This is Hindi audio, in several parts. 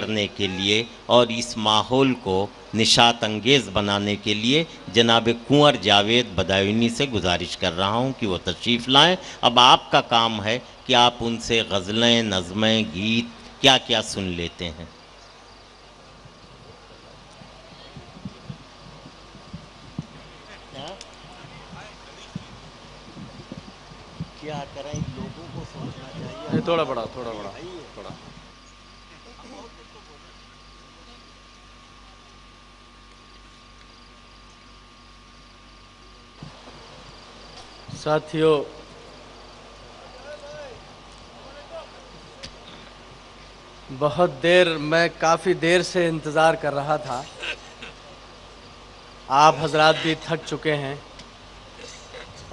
करने के लिए और इस माहौल को निशात अंगेज़ बनाने के लिए जनाब कुंवर जावेद बदायूनी से गुजारिश कर रहा हूं कि वो तशरीफ़ लाएं। अब आपका काम है कि आप उनसे गज़लें, नज़में, गीत क्या क्या सुन लेते हैं। क्या करें, लोगों को सोचना चाहिए। थोड़ा बड़ा थोड़ा साथियों, मैं काफ़ी देर से इंतज़ार कर रहा था। आप हजरात भी थक चुके हैं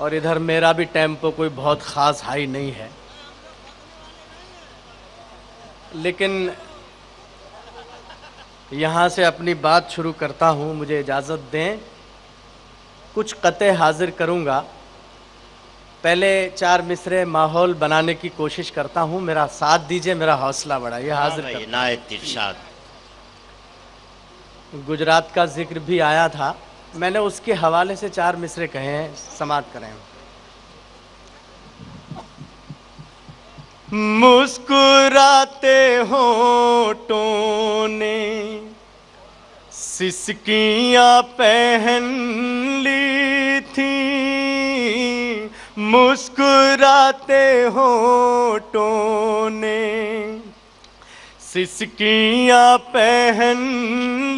और इधर मेरा भी टेम्पो कोई बहुत ख़ास हाई नहीं है, लेकिन यहाँ से अपनी बात शुरू करता हूँ। मुझे इजाज़त दें, कुछ क़ते हाजिर करूँगा। पहले 4 मिसरे माहौल बनाने की कोशिश करता हूँ। मेरा साथ दीजिए, मेरा हौसला बढ़ाइए। हाजिर इनायत इरशाद। गुजरात का जिक्र भी आया था, मैंने उसके हवाले से 4 मिसरे कहे हैं, समाअत करें। मुस्कुराते होठों ने सिसकियां पहन ली थी, मुस्कुराते होठों ने सिसकियां पहन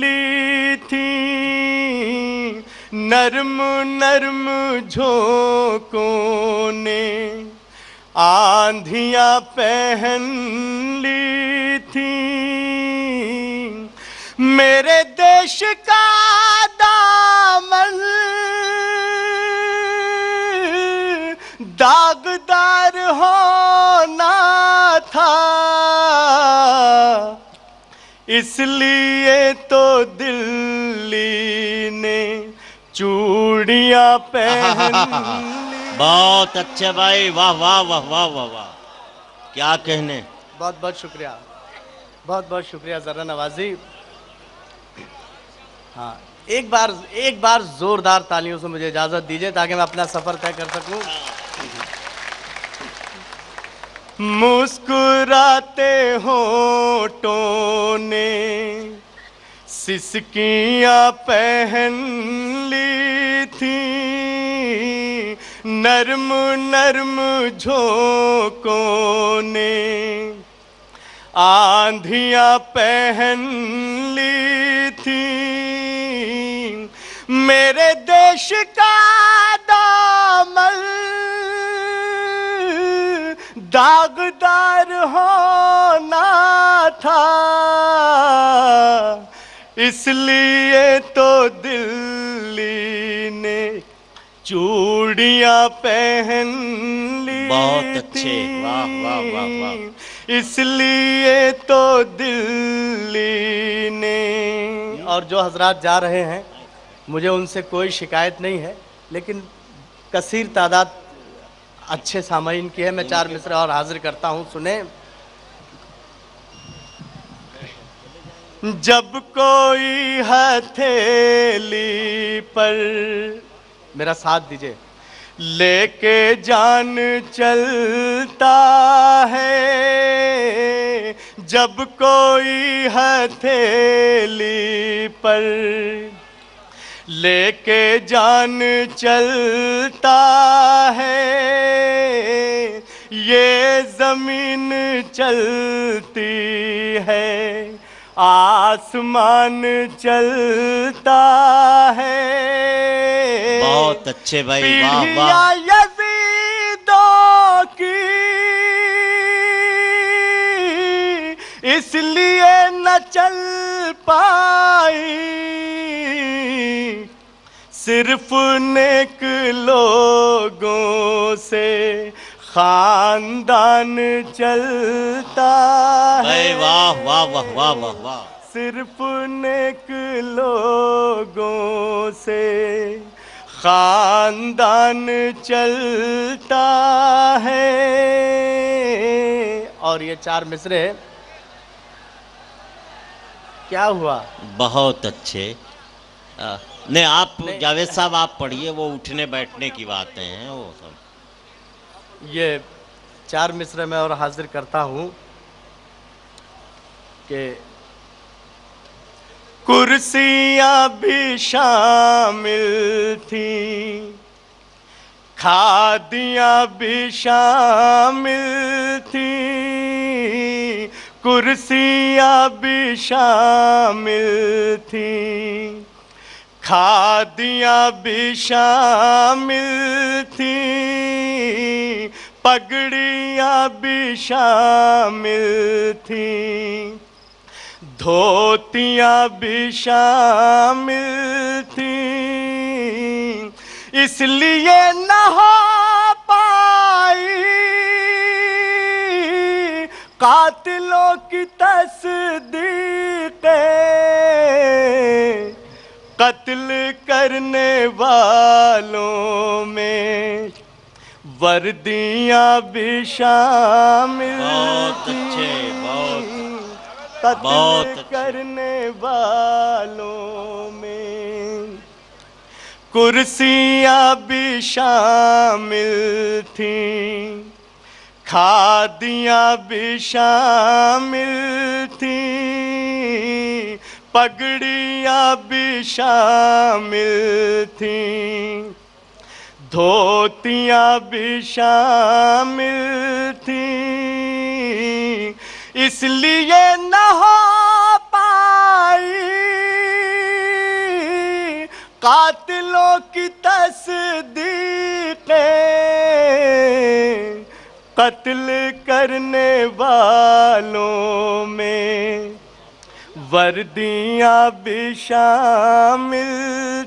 ली थी, नर्म नर्म झोंकों ने आंधियां पहन ली थी। मेरे देश का दामन दागदार होना था, इसलिए तो दिल्ली ने चूड़ियां पहन। बहुत अच्छे भाई, वाह वाह वाह वाह वाह वाह, क्या कहने। बहुत बहुत शुक्रिया, बहुत बहुत शुक्रिया ज़रा नवाजी। हाँ, एक बार जोरदार तालियों से मुझे इजाज़त दीजिए ताकि मैं अपना सफ़र तय कर सकूं। मुस्कुराते होठों ने सिसकियां पहन ली थी, नर्म नर्म झोंकों ने आंधियां पहन ली थी। मेरे देश का दामन दागदार होना था, इसलिए तो दिल्ली ने चूड़ियां पहन ली। बहुत अच्छे, वाह वाह वाह वाह। इसलिए तो दिल्ली ने। और जो हजरात जा रहे हैं, मुझे उनसे कोई शिकायत नहीं है, लेकिन कसीर तादाद अच्छे सामाइन की है। मैं 4 मिसरे और हाजिर करता हूँ, सुने। जब कोई हथेली पर, मेरा साथ दीजिए, लेके जान चलता है, जब कोई हथेली पर लेके जान चलता है, ये जमीन चलती है, आसमान चलता है। बहुत अच्छे भाई, वाह वाह। यज़ीदों की इसलिए न चल पाई, सिर्फ नेक लोगों से खानदान चलता है। वाह वाह वाह वाह वाह वाह। सिर्फ नेक लोगों से खानदान चलता है। और ये 4 मिसरे क्या हुआ? बहुत अच्छे। नहीं, आप नहीं, जावेद साहब आप पढ़िए, वो उठने बैठने की बातें हैं वो सब। ये 4 मिसरे में और हाजिर करता हूँ कि कुर्सियाँ भी शामिल थी, खादियाँ भी शामिल थी, कुर्सियाँ भी शामिल थी, खादियाँ भी शामिल थी, पगड़ियाँ भी शामिल थी, धोतियाँ भी शामिल थी, इसलिए न हो पाई कातिलों की तस्दीक़, कत्ल करने वालों में वर्दियाँ भी शामिल बहुत थी, अच्छे, कत्ल बहुत अच्छे। करने वालों में कुर्सियाँ भी शामिल थीं, खादियाँ भी शामिल थीं, पगड़ियाँ भी शामिल थीं, धोतियाँ भी शामिल थीं, इसलिए न हो पाई कातिलों की तस्दीक़, कत्ल करने वालों में वर्दियाँ भी शामिल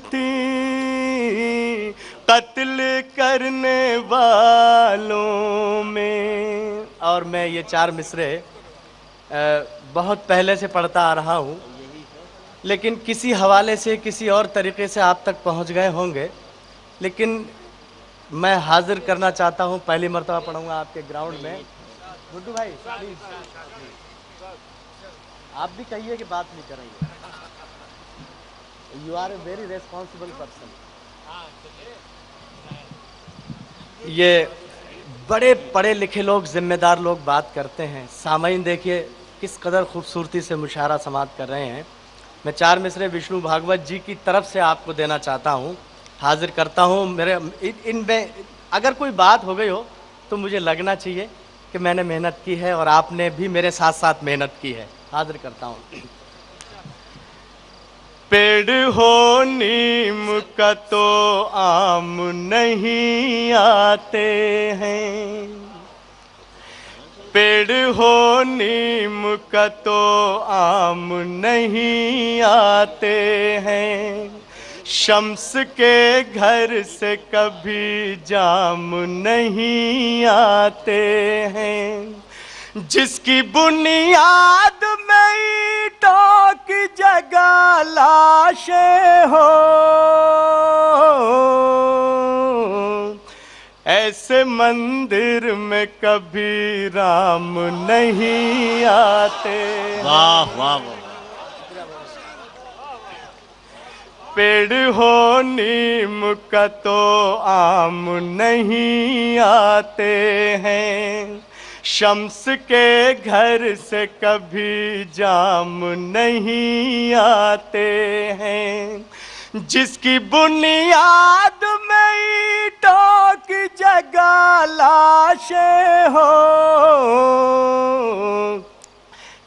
थीं, कत्ल करने वालों में। और मैं ये 4 मिसरे बहुत पहले से पढ़ता आ रहा हूँ, लेकिन किसी हवाले से किसी और तरीके से आप तक पहुँच गए होंगे, लेकिन मैं हाजिर करना चाहता हूँ। पहली मर्तबा पढ़ूंगा आपके ग्राउंड में। गुड्डू भाई प्लीज, आप भी कहिए कि बात नहीं करेंगे। You are a very responsible person. ये बड़े पढ़े लिखे लोग, जिम्मेदार लोग बात करते हैं। सामाईन देखिए किस कदर खूबसूरती से मुशायरा समात कर रहे हैं। मैं 4 मिसरे विष्णु भागवत जी की तरफ से आपको देना चाहता हूँ, हाजिर करता हूँ। मेरे इनमें अगर कोई बात हो गई हो तो मुझे लगना चाहिए कि मैंने मेहनत की है और आपने भी मेरे साथ साथ मेहनत की है। हाजिर करता हूँ। पेड़ हो नीम का तो आम नहीं आते हैं, पेड़ हो नीम का तो आम नहीं आते हैं, शम्स के घर से कभी जाम नहीं आते हैं, जिसकी बुनियाद में ईंटों की जगह लाशें हो, ऐसे मंदिर में कभी राम नहीं आते। वाह वाह वाह। पेड़ हो नीम का तो आम नहीं आते हैं, शम्स के घर से कभी जाम नहीं आते हैं, जिसकी बुनियाद में ईंटों की जगह लाशें हो,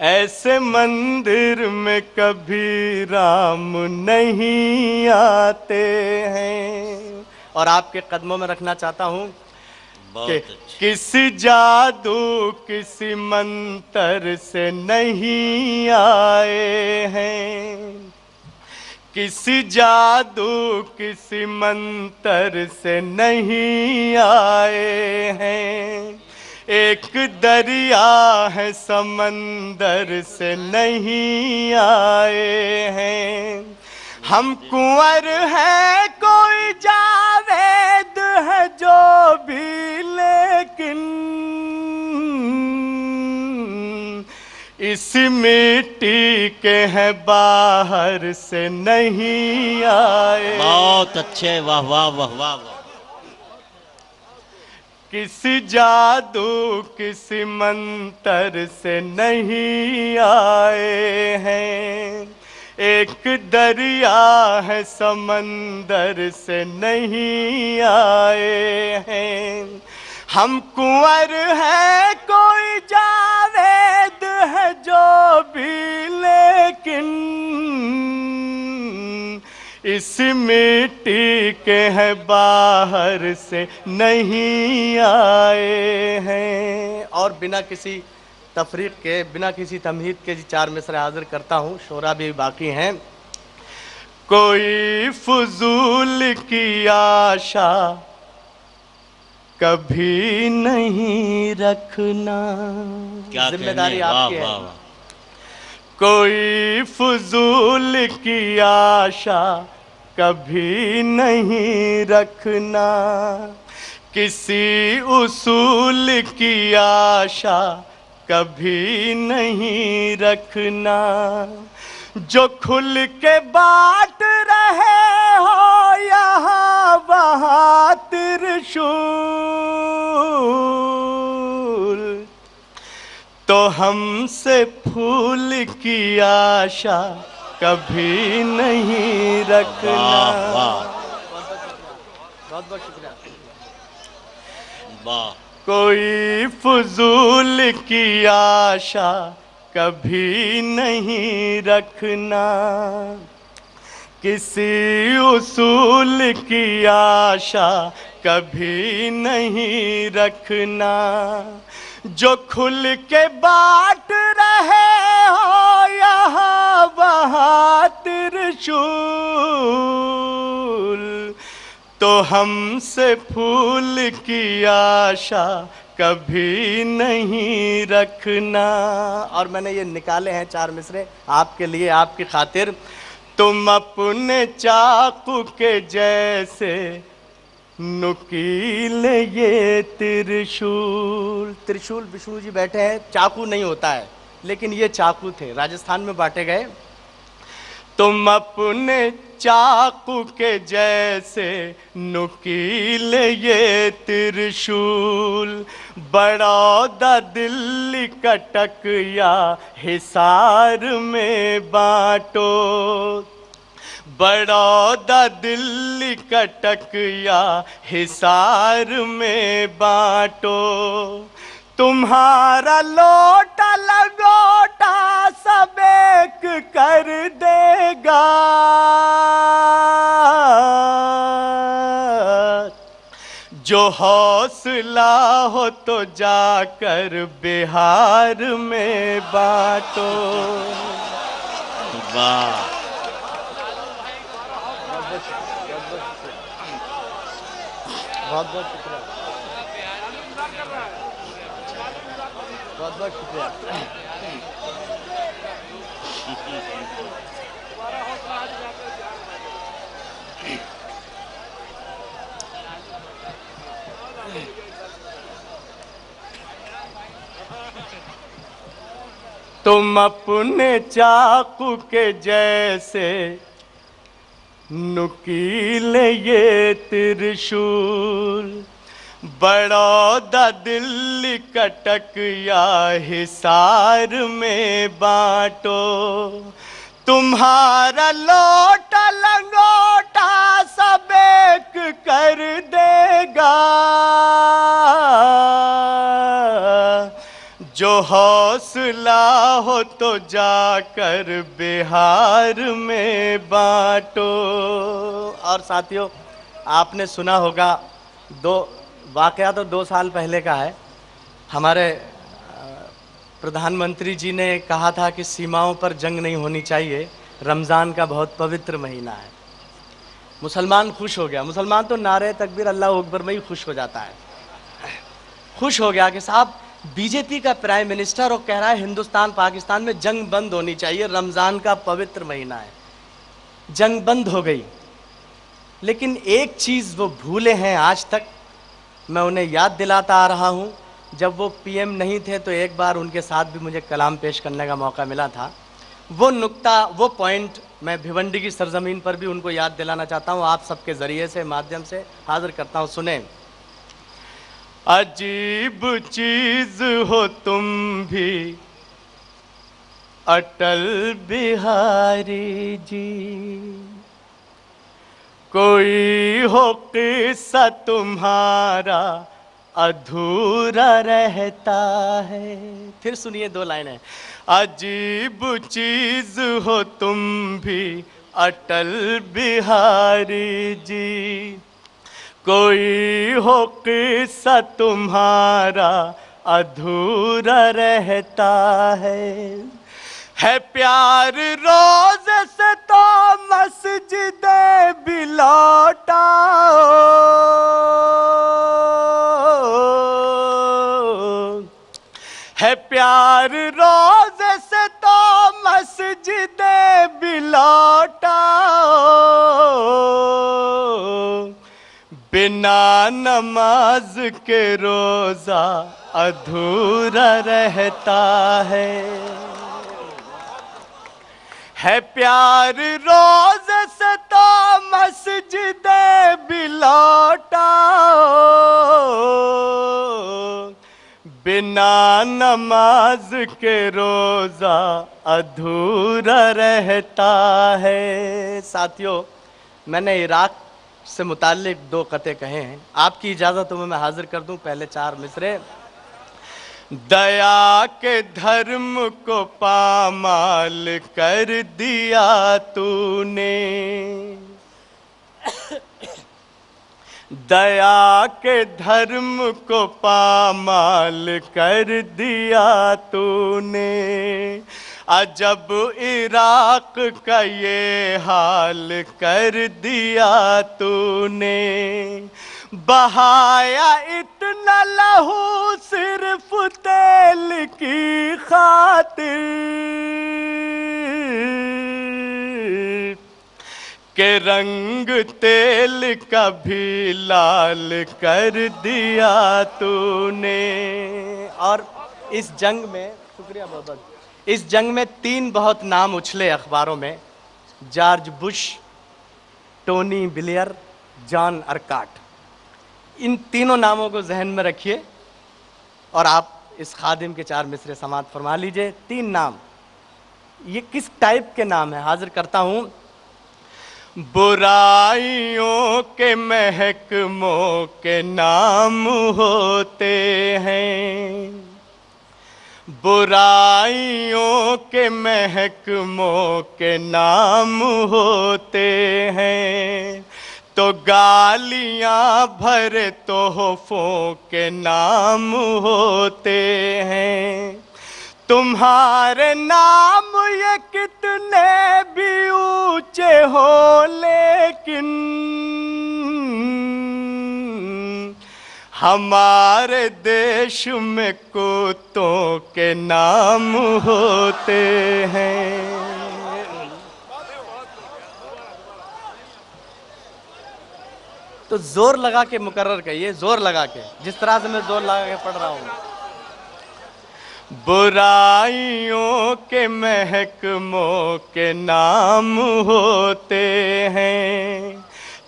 ऐसे मंदिर में कभी राम नहीं आते हैं। और आपके कदमों में रखना चाहता हूँ कि बहुत अच्छे। किसी जादू किसी मंत्र से नहीं आए हैं, किसी जादू किसी मंत्र से नहीं आए हैं, एक दरिया है समंदर से नहीं आए हैं, हम कुंवर हैं कोई जावेद है जो भी, लेकिन इस मिट्टी के हैं बाहर से नहीं आए। बहुत अच्छे, वाह वाह वाह वाह वाह। किसी जादू किसी मंत्र से नहीं आए हैं। एक दरिया है समंदर से नहीं आए हैं। हम कुंवर हैं कोई जावेद है जो भी, लेकिन इस मिट्टी के हैं बाहर से नहीं आए हैं। और बिना किसी तफरीक के, बिना किसी तमहीद के जी 4 मिसरे हाजिर करता हूँ, शोरा भी बाकी हैं। कोई फजूल की आशा कभी नहीं रखना। क्या जिम्मेदारी कहने, वाह आपकी है। वाह वाह। कोई फजूल की आशा कभी नहीं रखना। किसी उसूल की आशा कभी नहीं रखना। जो खुल के बांट रहे हो यहाँ वहाँ त्रिशूल, तो हमसे फूल की आशा कभी नहीं रखना। वाह वाह बहुत बहुत शुक्रिया। वाह। कोई फजूल की आशा कभी नहीं रखना। किसी उसूल की आशा कभी नहीं रखना। जो खुल के बांट रहे हो यहाँ वहाँ त्रिशूल, तो हमसे फूल की आशा कभी नहीं रखना। और मैंने ये निकाले हैं 4 मिसरे आपके लिए, आपकी खातिर। तुम अपने चाकू के जैसे नुकीले ये त्रिशूल। त्रिशूल विष्णु जी बैठे हैं, चाकू नहीं होता है, लेकिन ये चाकू थे, राजस्थान में बांटे गए। तुम अपने चाकू के जैसे नुकीले ये त्रिशूल, बड़ौदा दिल्ली कटक या हिसार में बांटो। बड़ौदा दिल्ली कटक या हिसार में बांटो। तुम्हारा लोटा लगोटा सब एक कर देगा। जो हौसला हो तो जाकर बिहार में बांटो। वाह। बहुत बहुत शुक्रिया, बहुत बहुत शुक्रिया। तुम अपने चाकू के जैसे नुकीले ये त्रिशूल, बड़ौदा दिल्ली कटक या हिसार में बांटो। तुम्हारा लोटा लंगोटा सब एक कर देगा। जो हौसला हो तो जाकर बिहार में बांटो। और साथियों, आपने सुना होगा, वाकया तो 2 साल पहले का है। हमारे प्रधानमंत्री जी ने कहा था कि सीमाओं पर जंग नहीं होनी चाहिए, रमज़ान का बहुत पवित्र महीना है। मुसलमान खुश हो गया। मुसलमान तो नारे तकबीर अल्लाह अकबर में ही खुश हो जाता है। खुश हो गया कि साहब बीजेपी का प्राइम मिनिस्टर और कह रहा है हिंदुस्तान पाकिस्तान में जंग बंद होनी चाहिए, रमज़ान का पवित्र महीना है। जंग बंद हो गई, लेकिन एक चीज़ वो भूले हैं आज तक। मैं उन्हें याद दिलाता आ रहा हूँ जब वो पीएम नहीं थे तो एक बार उनके साथ भी मुझे कलाम पेश करने का मौका मिला था। वो नुक्ता, वो पॉइंट मैं भिवंडी की सरजमीन पर भी उनको याद दिलाना चाहता हूँ, आप सबके ज़रिए से, माध्यम से हाजिर करता हूँ। सुने। अजीब चीज़ हो तुम भी अटल बिहारी जी, कोई हो किस्सा तुम्हारा अधूरा रहता है। फिर सुनिए, दो लाइनें। अजीब चीज हो तुम भी अटल बिहारी जी, कोई हो किस्सा तुम्हारा अधूरा रहता है प्यार रोज से तो मस्जिद भी लौटाओ, है प्यार रोज से तो मस्जिद भी लौटाओ, बिना नमाज के रोजा अधूरा रहता है प्यार रोज से तो मस्जिद भी लौटाओ, बिना नमाज के रोजा अधूरा रहता है। साथियों, मैंने इराक से मुताल्लिक दो कते कहे हैं, आपकी इजाज़त हो मैं हाजिर कर दूं पहले चार मिसरे। दया के धर्म को पामाल कर दिया तूने, दया के धर्म को पामाल कर दिया तूने, अजब इराक का ये हाल कर दिया तूने, बहाया इतना लहू सिर्फ तेल की खातिर के रंग तेल का भी लाल कर दिया तूने। और इस जंग में, शुक्रिया बहुत, इस जंग में तीन बहुत नाम उछले अखबारों में, George Bush, Tony Blair, John अर्काट। इन तीनों नामों को जहन में रखिए और आप इस खादिम के चार मिसरे समात फरमा लीजिए। तीन नाम, ये किस टाइप के नाम है, हाजिर करता हूं। बुराइयों के महकमों के नाम होते हैं, बुराइयों के महकमों के नाम होते हैं, तो गालियां भरे तोहफों के नाम होते हैं। तुम्हारे नाम ये कितने भी ऊंचे हो, लेकिन हमारे देश में कुत्तों के नाम होते हैं। तो जोर लगा के मुकर्रर कहिए, जोर लगा के, जिस तरह से मैं जोर लगा के पढ़ रहा हूं। बुराइयों के महकमों के नाम होते हैं,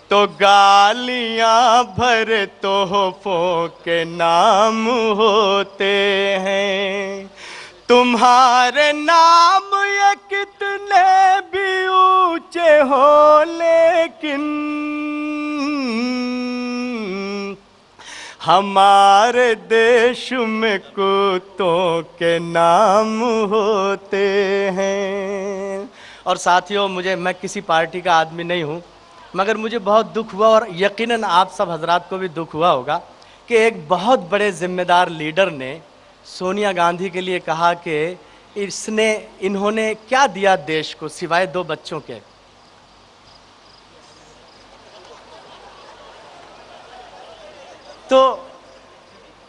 तो गालियां भरे तोहफों के नाम होते हैं। तुम्हारे नाम ये कितने भी ऊंचे हो, लेकिन हमारे देश में कुत्तों के नाम होते हैं। और साथियों, मैं किसी पार्टी का आदमी नहीं हूँ, मगर मुझे बहुत दुख हुआ और यकीनन आप सब हजरात को भी दुख हुआ होगा कि एक बहुत बड़े जिम्मेदार लीडर ने सोनिया गांधी के लिए कहा कि इन्होंने क्या दिया देश को सिवाय दो बच्चों के। तो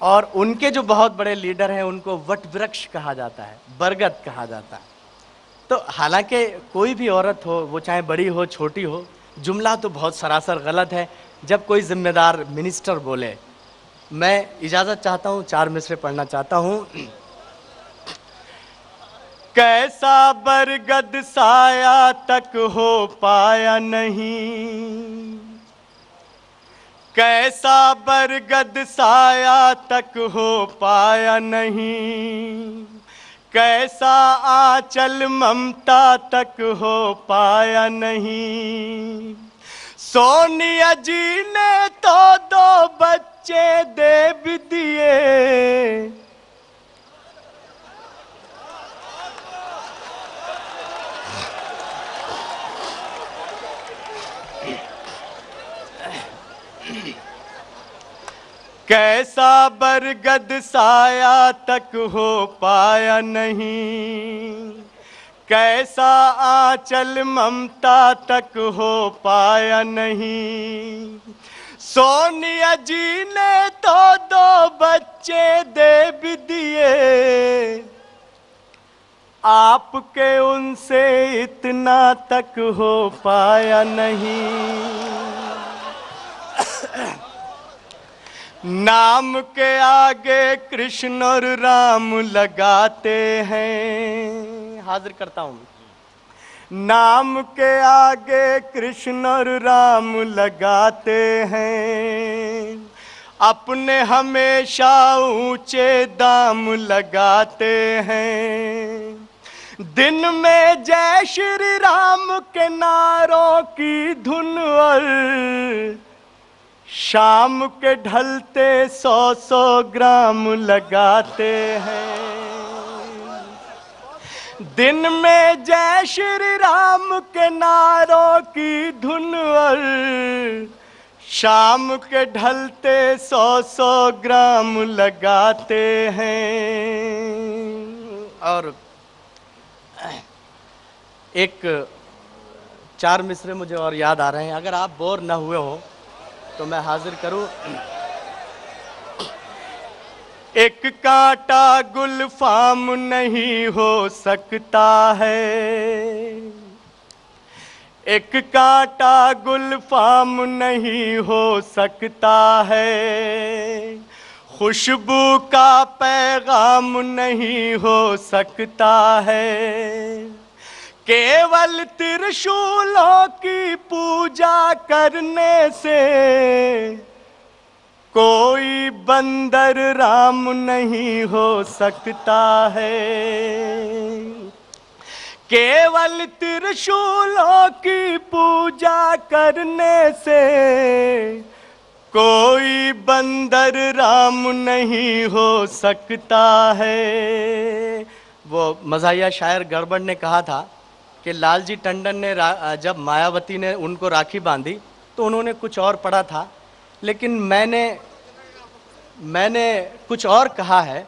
और उनके जो बहुत बड़े लीडर हैं उनको वट वृक्ष कहा जाता है, बरगद कहा जाता है। तो हालांकि कोई भी औरत हो, वो चाहे बड़ी हो छोटी हो, जुमला तो बहुत सरासर गलत है। जब कोई जिम्मेदार मिनिस्टर बोले मैं इजाजत चाहता हूं, 4 मिसरे पढ़ना चाहता हूं। कैसा बरगद साया तक हो पाया नहीं, कैसा बरगद साया तक हो पाया नहीं, कैसा आंचल ममता तक हो पाया नहीं। सोनिया जी ने तो 2 बच्चे दे भी दिए, कैसा बरगद साया तक हो पाया नहीं, कैसा आंचल ममता तक हो पाया नहीं। सोनिया जी ने तो 2 बच्चे दे भी दिए, आपके उनसे इतना तक हो पाया नहीं। नाम के आगे कृष्ण और राम लगाते हैं, हाजिर करता हूं। नाम के आगे कृष्ण और राम लगाते हैं, अपने हमेशा ऊंचे दाम लगाते हैं। दिन में जय श्री राम के नारों की धुन और शाम के ढलते 100-100 ग्राम लगाते हैं। दिन में जय श्री राम के नारों की धुन और शाम के ढलते 100-100 ग्राम लगाते हैं। और एक 4 मिसरे मुझे और याद आ रहे हैं, अगर आप बोर न हुए हो तो मैं हाजिर करूं। एक कांटा गुलफाम नहीं हो सकता है, एक कांटा गुलफाम नहीं हो सकता है, खुशबू का पैगाम नहीं हो सकता है। केवल त्रिशूलों की पूजा करने से कोई बंदर राम नहीं हो सकता है। केवल त्रिशूलों की पूजा करने से कोई बंदर राम नहीं हो सकता है। वो मज़ाहिया शायर गड़बड़ ने कहा था कि लालजी टंडन ने जब मायावती ने उनको राखी बांधी तो उन्होंने कुछ और पढ़ा था, लेकिन मैंने कुछ और कहा है।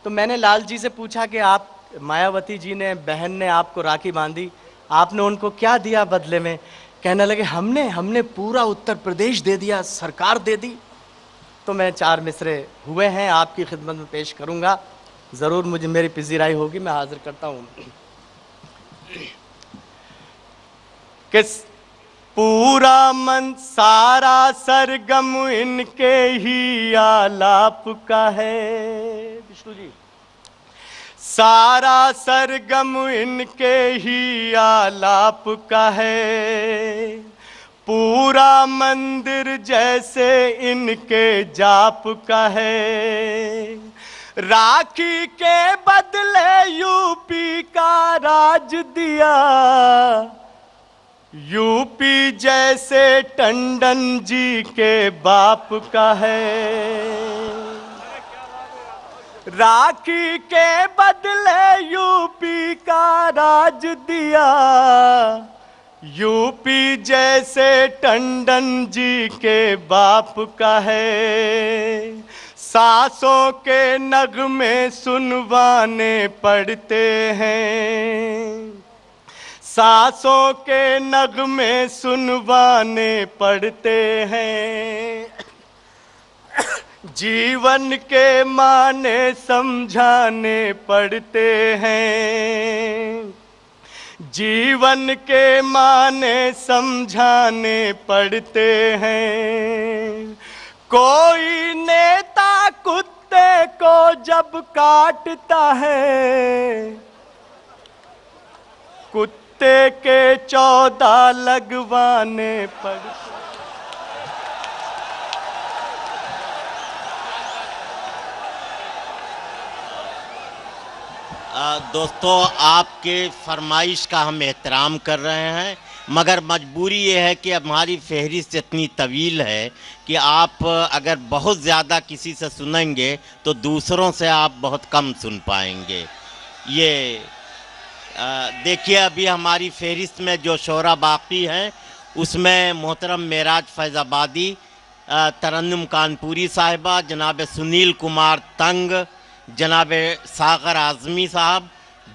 तो मैंने लाल जी से पूछा कि आप, मायावती जी ने, बहन ने आपको राखी बांधी, आपने उनको क्या दिया बदले में? कहने लगे हमने पूरा उत्तर प्रदेश दे दिया, सरकार दे दी। तो मैं 4 मिसरे हुए हैं आपकी खिदमत में पेश करूंगा, ज़रूर मुझे मेरी पजीराई होगी, मैं हाजिर करता हूँ। किस पूरा मन सारा सरगम इनके ही आलाप का है, विष्णु जी, सारा सरगम इनके ही आलाप का है। पूरा मंदिर जैसे इनके जाप का है। राखी के बदले यूपी का राज दिया, यूपी जैसे टंडन जी के बाप का है। राखी के बदले यूपी का राज दिया, यूपी जैसे टंडन जी के बाप का है। सांसों के नगमे सुनवाने पड़ते हैं, सांसों के नगमे सुनवाने पड़ते हैं। जीवन के माने समझाने पड़ते हैं, जीवन के माने समझाने पड़ते हैं। कोई नेता कुत्ते को जब काटता है, कुत्ते के 14 लगवाने पड़ते। दोस्तों, आपके फरमाइश का हम एहतराम कर रहे हैं, मगर मजबूरी ये है कि हमारी फहरिस्त इतनी तवील है कि आप अगर बहुत ज़्यादा किसी से सुनेंगे तो दूसरों से आप बहुत कम सुन पाएंगे। ये देखिए, अभी हमारी फहरिस्त में जो शोरा बाकी हैं उसमें मोहतरम मेराज फैज़ाबादी, तरन्नुम कानपुरी साहिबा, जनाब सुनील कुमार तंग, जनाब सागर आज़मी साहब,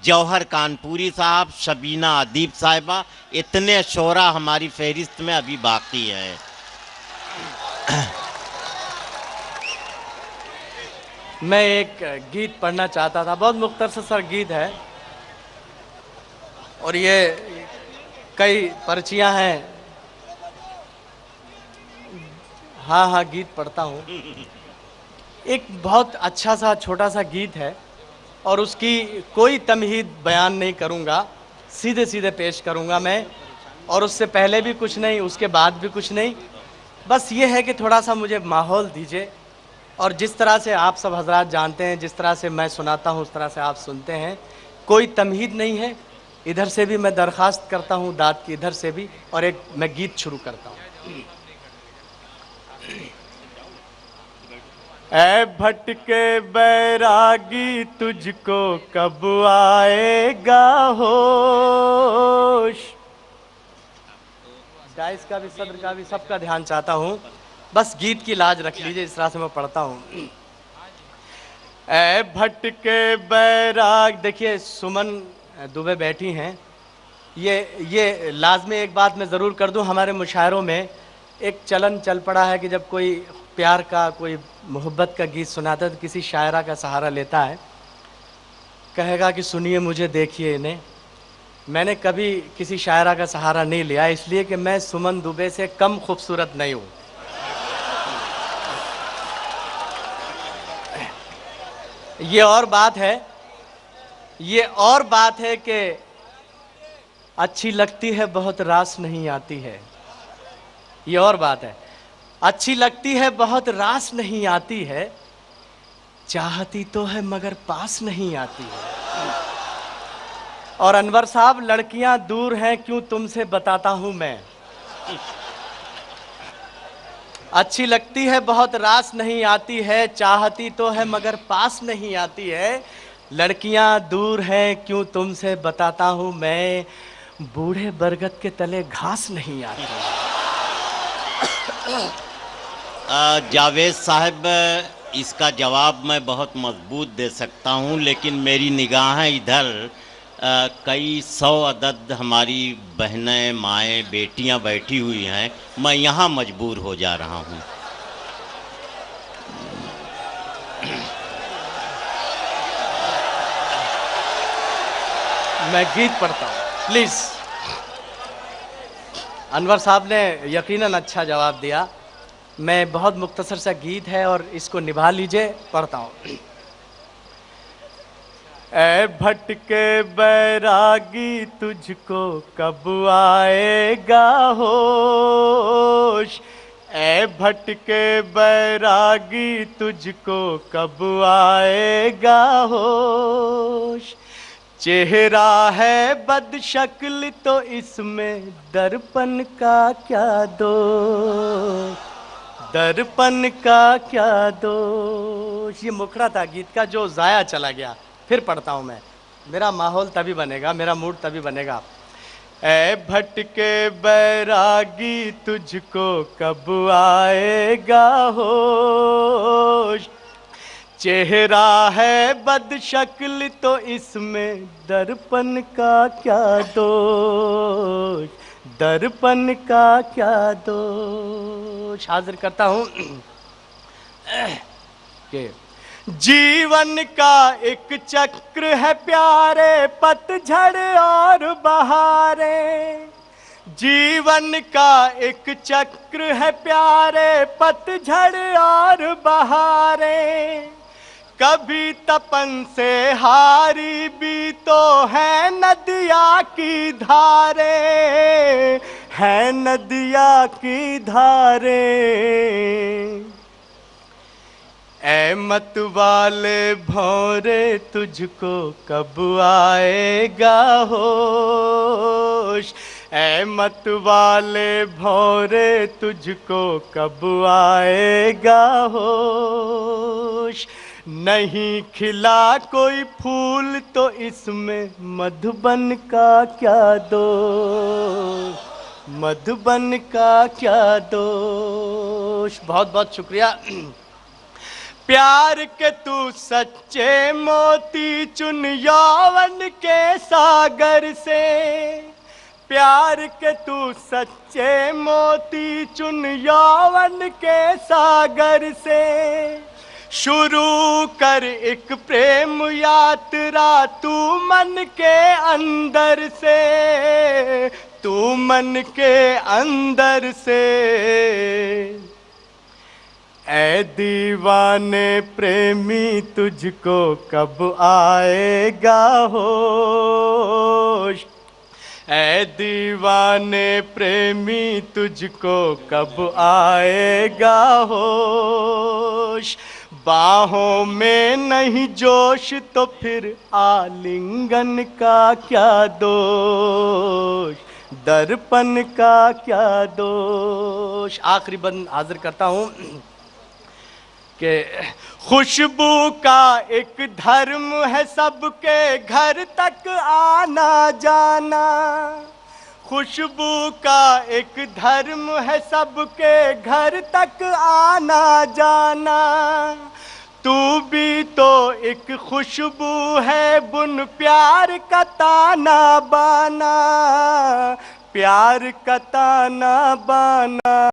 जौहर कानपुरी साहब, शबीना अदीब साहिबा, इतने शोरा हमारी फहरिस्त में अभी बाकी हैं। मैं एक गीत पढ़ना चाहता था, बहुत मुख्तसर गीत है और ये कई पर्चियां हैं। हाँ हाँ, गीत पढ़ता हूँ। एक बहुत अच्छा सा छोटा सा गीत है और उसकी कोई तमहीद बयान नहीं करूँगा, सीधे सीधे पेश करूँगा मैं, और उससे पहले भी कुछ नहीं, उसके बाद भी कुछ नहीं। बस ये है कि थोड़ा सा मुझे माहौल दीजिए, और जिस तरह से आप सब हजरात जानते हैं, जिस तरह से मैं सुनाता हूँ उस तरह से आप सुनते हैं। कोई तमहीद नहीं है, इधर से भी मैं दरख्वास्त करता हूँ दाद की, इधर से भी, और एक मैं गीत शुरू करता हूँ। ऐ भटके बैरागी तुझको कब आएगा होश। डाइस का भी, सदर का भी, सबका ध्यान चाहता हूँ, बस गीत की लाज रख लीजिए, इस तरह से मैं पढ़ता हूँ। ऐ भटके बैराग, देखिए सुमन दुबे बैठी हैं। ये लाजमी एक बात मैं ज़रूर कर दूं, हमारे मुशायरों में एक चलन चल पड़ा है कि जब कोई प्यार का, कोई मोहब्बत का गीत सुनाता है तो किसी शायरा का सहारा लेता है, कहेगा कि सुनिए मुझे, देखिए इन्हें। मैंने कभी किसी शायरा का सहारा नहीं लिया, इसलिए कि मैं सुमन दुबे से कम खूबसूरत नहीं हूँ। ये और बात है कि अच्छी लगती है बहुत रास नहीं आती है। ये और बात है, अच्छी लगती है बहुत रास नहीं आती है, चाहती तो है मगर पास नहीं आती है। और अनवर साहब, लड़कियां दूर हैं क्यों तुमसे बताता हूं मैं। अच्छी लगती है बहुत रास नहीं आती है, चाहती तो है मगर पास नहीं आती है, लड़कियां दूर हैं क्यों तुमसे बताता हूं मैं, बूढ़े बरगद के तले घास नहीं आती। जावेद साहब, इसका जवाब मैं बहुत मजबूत दे सकता हूं, लेकिन मेरी निगाहें इधर कई 100 अदद हमारी बहनें, माएँ, बेटियां बैठी हुई हैं, मैं यहाँ मजबूर हो जा रहा हूँ। मैं गीत पढ़ता हूँ, प्लीज। अनवर साहब ने यकीनन अच्छा जवाब दिया। मैं बहुत मुख्तसर सा गीत है और इसको निभा लीजिए, पढ़ता हूँ। ऐ भटके बैरागी तुझको कब आएगा होश, ऐ भटके बैरागी तुझको कब आएगा होश, चेहरा है बदशक्ल तो इसमें दर्पण का क्या दोष, दर्पण का क्या दोष। ये मुखड़ा था गीत का जो जाया चला गया। फिर पढ़ता हूँ मैं, मेरा माहौल तभी बनेगा, मेरा मूड तभी बनेगा। ऐ भटके बैरागी तुझको कब आएगा होश, चेहरा है बदशक्ल तो इसमें दर्पण का क्या दोष, दर्पण का क्या दोष। हाजिर करता हूँ कि जीवन का एक चक्र है प्यारे, पतझड़ और बहारें, जीवन का एक चक्र है प्यारे, पतझड़ और बहारें। कभी तपन से हारी भी तो है नदिया की धारे, है नदिया की धारे। ऐ मत वाले भौरे तुझको कब आएगा होश, ऐ मत वाले भौरे तुझको कब आएगा होश। नहीं खिला कोई फूल तो इसमें मधुबन का क्या दोष, मधुबन का क्या दोष। बहुत बहुत शुक्रिया। प्यार के तू सच्चे मोती चुन यौवन के सागर से, प्यार के तू सच्चे मोती चुन यौवन के सागर से। शुरू कर एक प्रेम यात्रा तू मन के अंदर से, तू मन के अंदर से। ऐ दीवाने प्रेमी तुझको कब आएगा होश, ऐ दीवाने प्रेमी तुझको कब आएगा होश। बाहों में नहीं जोश तो फिर आलिंगन का क्या दोष, दर्पण का क्या दोष। आखिरी बंद हाजिर करता हूँ कि खुशबू का एक धर्म है सबके घर तक आना जाना, खुशबू का एक धर्म है सबके घर तक आना जाना। तू भी तो एक खुशबू है बुन प्यार का ताना बाना, प्यार का ताना बाना।